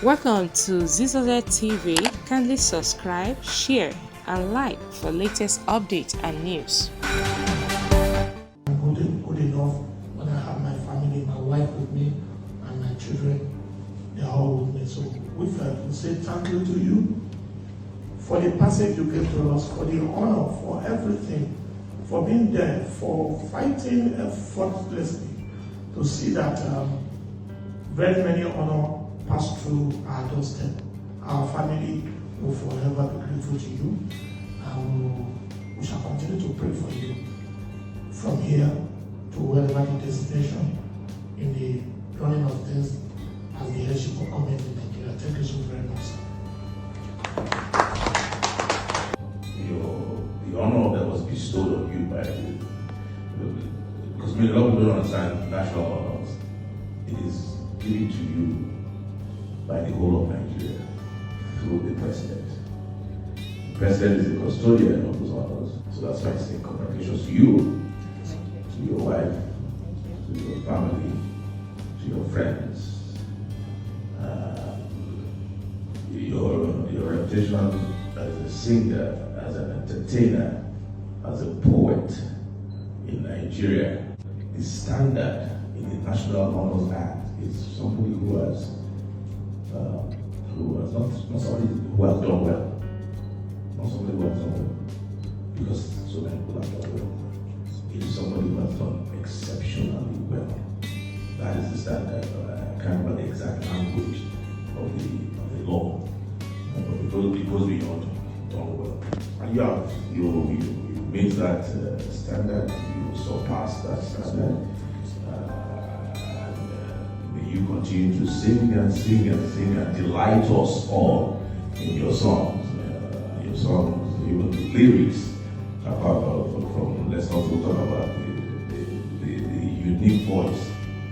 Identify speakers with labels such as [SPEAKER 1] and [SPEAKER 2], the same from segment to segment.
[SPEAKER 1] Welcome to Zisodel TV. Kindly subscribe, share, and like for latest updates and news.
[SPEAKER 2] I'm good enough when I have my family, my wife with me, and my children. They are all with me. So we say thank you to you for the passage you gave to us, for the honor, for everything, for being there, for fighting effortlessly to see that very many honor pass through our doorstep. Our family will forever be grateful to you, and we shall continue to pray for you from here to wherever the destination in the running of things as the headship of government in Nigeria. Thank you so very much, sir.
[SPEAKER 3] The honor that was bestowed on you by because many people don't understand national honors. It is given to you by the whole of Nigeria through the president. The president is the custodian of those honors. So that's why I say congratulations to you, to your wife, to your family, to your friends. Your reputation as a singer, as an entertainer, as a poet in Nigeria is standard in the National Honors Act. It's somebody who has not somebody who has done well, not somebody who has done well, because so many people have done well. It is somebody who has done exceptionally well. That is the standard. I can't remember the exact language of the law, but it goes beyond done well. And you meet that standard, you surpass that standard. May you continue to sing and sing and sing and delight us all in your songs. Even the lyrics, apart from let's not talk about the unique voice,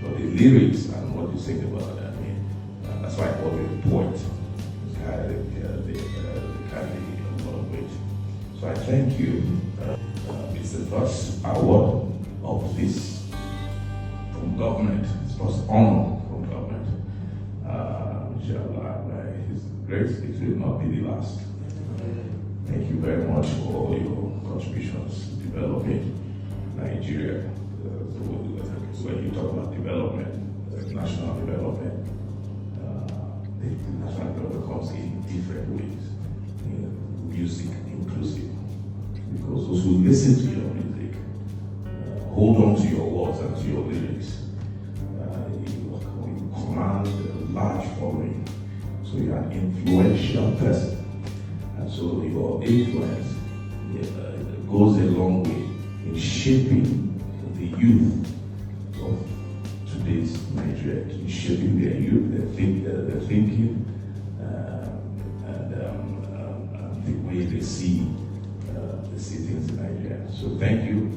[SPEAKER 3] but the lyrics and what you sing about. I mean, that's why I call you a poet. They carry a lot of weight. So I thank you. It's the first award of this from government. It's first honor from government. Inshallah, by His grace, it will not be the last. Thank you very much for all your contributions to developing Nigeria. When you talk about development, national development, the national development comes in different ways. Music inclusive, because those who listen to your music hold on to your words and to your lyrics. You command a large following, so you're an influential person, and so your influence goes a long way in shaping the youth of today's Nigeria, in shaping their youth, their thinking, and the way they see things in Nigeria. So thank you.